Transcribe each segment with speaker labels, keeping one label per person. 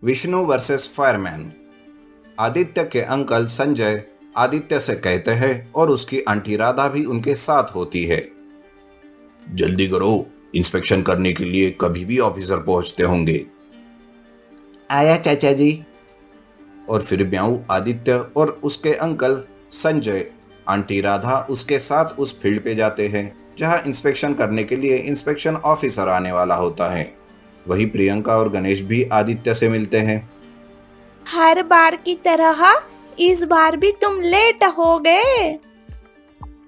Speaker 1: Vishnu versus fireman. Aditya के uncle Sanjay Aditya से कहते हैं और उसकी आंटी राधा भी उनके साथ होती है। जल्दी करो, इंस्पेक्शन करने के लिए कभी भी ऑफिसर पहुंचते होंगे।
Speaker 2: आया चाचा जी।
Speaker 1: और फिर म्याऊ आदित्य और उसके अंकल संजय आंटी राधा उसके साथ उस फील्ड पे जाते हैं जहां इंस्पेक्शन करने के लिए इंस्पेक्शन ऑफिसर आने वाला होता है। वही प्रियंका और गणेश भी आदित्य से मिलते हैं।
Speaker 3: हर बार की तरह इस बार भी तुम लेट हो गए।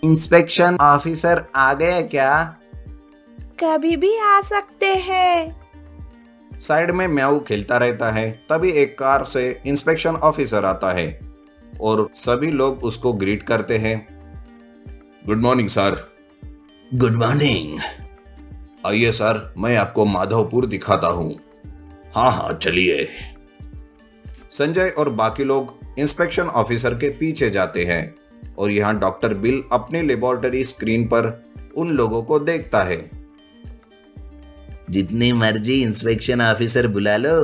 Speaker 2: इंस्पेक्शन ऑफिसर आ गए क्या?
Speaker 3: कभी भी आ सकते हैं।
Speaker 1: साइड में म्याऊ खेलता रहता है। तभी एक कार से इंस्पेक्शन ऑफिसर आता है और सभी लोग उसको ग्रीट करते हैं। Good morning sir. Good morning. आइए सर, मैं आपको माधवपुर दिखाता हूँ। हाँ हाँ चलिए। संजय और बाकी लोग इंस्पेक्शन ऑफिसर के पीछे जाते हैं और यहाँ डॉक्टर बिल अपनी लेबोरेटरी स्क्रीन पर उन लोगों को देखता है।
Speaker 2: जितनी मर्जी इंस्पेक्शन ऑफिसर बुला लो,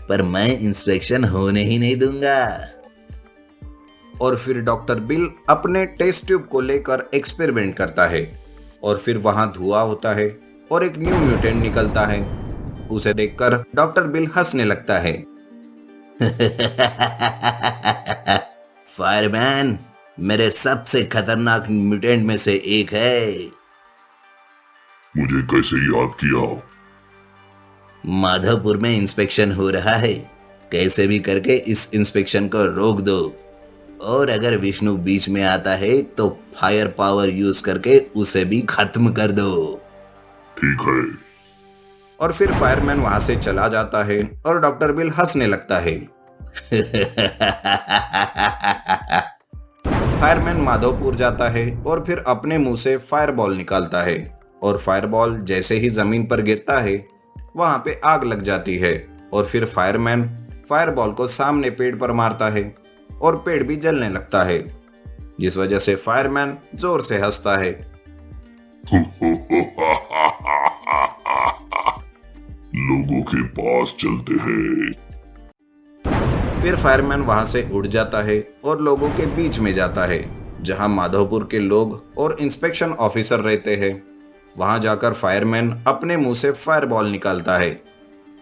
Speaker 2: पर मैं इंस्पेक्शन होने ही नहीं दूंगा।
Speaker 1: और फिर डॉक्टर बिल अपने टेस्ट ट्यूब को लेकर एक्सपेरिमेंट करता है और फिर वहां धुआं होता है और एक न्यू म्यूटेंट निकलता है। उसे देखकर डॉक्टर बिल हंसने लगता है।
Speaker 2: फायरमैन मेरे सबसे खतरनाक म्यूटेंट में से एक है।
Speaker 4: मुझे कैसे याद किया?
Speaker 2: माधवपुर में इंस्पेक्शन हो रहा है, कैसे भी करके इस इंस्पेक्शन को रोक दो। और अगर विष्णु बीच में आता है तो फायर पावर यूज करके उसे भी खत्म कर दो।
Speaker 4: ठीक है।
Speaker 1: और फिर फायरमैन वहां से चला जाता है और डॉक्टर बिल हंसने लगता है। फायरमैन माधवपुर जाता है और फिर अपने मुंह से फायरबॉल निकालता है और फायरबॉल जैसे ही जमीन पर गिरता है वहां पे आग लग जाती है। और फिर फायरमैन फायरबॉल को सामने पेड़ पर मारता है और पेड़ भी जलने लगता है, जिस वजह से फायरमैन जोर से हंसता है।
Speaker 4: लोगों के पास चलते हैं।
Speaker 1: फिर फायरमैन वहां से उड़ जाता है और लोगों के बीच में जाता है जहां माधवपुर के लोग और इंस्पेक्शन ऑफिसर रहते हैं। वहां जाकर फायरमैन अपने मुंह से फायरबॉल निकालता है।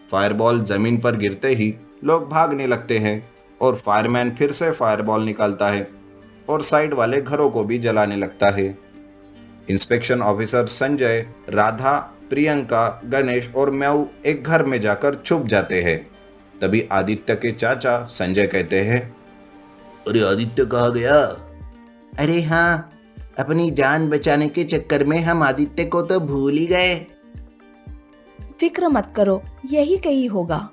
Speaker 1: फायरबॉल जमीन पर गिरते ही लोग भागने लगते हैं और फायरमैन फिर से फायरबॉल निकालता है और साइड वाले घरों को भी जलाने लगता है। इंस्पेक्शन ऑफिसर संजय, राधा, प्रियंका, गणेश और म्याऊ एक घर में जाकर छुप जाते हैं। तभी आदित्य के चाचा संजय कहते हैं,
Speaker 2: अरे आदित्य कहाँ गया? अरे हाँ, अपनी जान बचाने के चक्कर में हम आदित्य को तो भूल ही गए।
Speaker 3: फिक्र मत करो, यही कहीं होगा।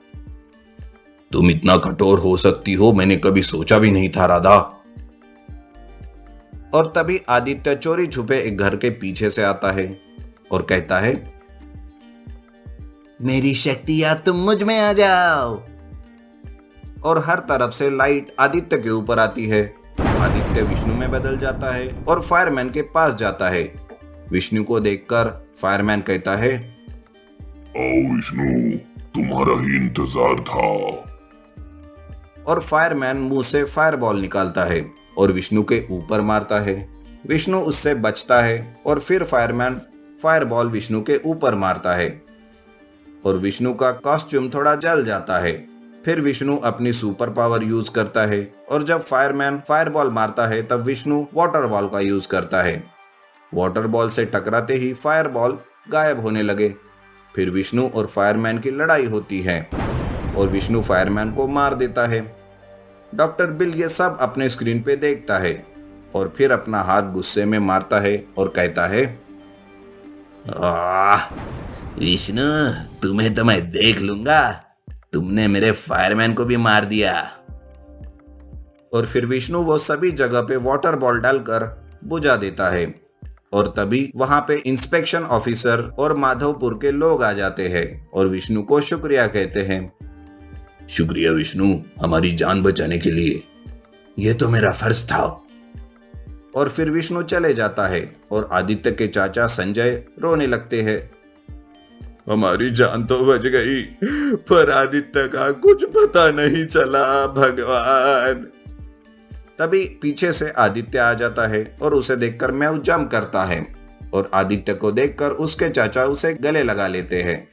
Speaker 1: तुम इतना कठोर हो सकती हो मैंने कभी सोचा भी नहीं था राधा। और तभी आदित्य चोरी छुपे एक घर के पीछे से आता है और कहता है,
Speaker 2: मेरी शक्ति या तुम मुझ में आ जाओ।
Speaker 1: और हर तरफ से लाइट आदित्य के ऊपर आती है। आदित्य विष्णु में बदल जाता है और फायरमैन के पास जाता है। विष्णु को देखकर फायरमैन कहता है,
Speaker 4: आओ विष्णु, तुम्हारा ही इंतजार था।
Speaker 1: और फायरमैन मुंह से फायरबॉल निकालता है और विष्णु के ऊपर मारता है। विष्णु उससे बचता है और फिर फायरमैन फायरबॉल विष्णु के ऊपर मारता है और विष्णु का कॉस्ट्यूम थोड़ा जल जाता है। फिर विष्णु अपनी सुपर पावर यूज करता है और जब फायरमैन फायरबॉल मारता है तब विष्णु वाटर बॉल का यूज करता है। वाटर बॉल से टकराते ही फायरबॉल गायब होने लगे। फिर विष्णु और फायरमैन की लड़ाई होती है और विष्णु फायरमैन को मार देता है। डॉक्टर बिल ये सब अपने स्क्रीन पे देखता है और फिर अपना हाथ गुस्से में मारता है और कहता है,
Speaker 2: विष्णु, तुम्हें तो मैं देख लूंगा। तुमने मेरे फायरमैन को भी मार दिया।
Speaker 1: और फिर विष्णु वो सभी जगह पे वाटर बॉल डालकर बुझा देता है। और तभी वहां पे इंस्पेक्शन ऑफिसर और माधवपुर के लोग आ जाते हैं और विष्णु को शुक्रिया कहते हैं। शुक्रिया विष्णु, हमारी जान बचाने के लिए। यह तो मेरा फर्ज था। और फिर विष्णु चले जाता है और आदित्य के चाचा संजय रोने लगते हैं। हमारी जान तो बच गई, पर आदित्य का कुछ पता नहीं चला भगवान। तभी पीछे से आदित्य आ जाता है और उसे देखकर म्याऊ जंप करता है और आदित्य को देखकर उसके चाचा उसे गले लगा लेते हैं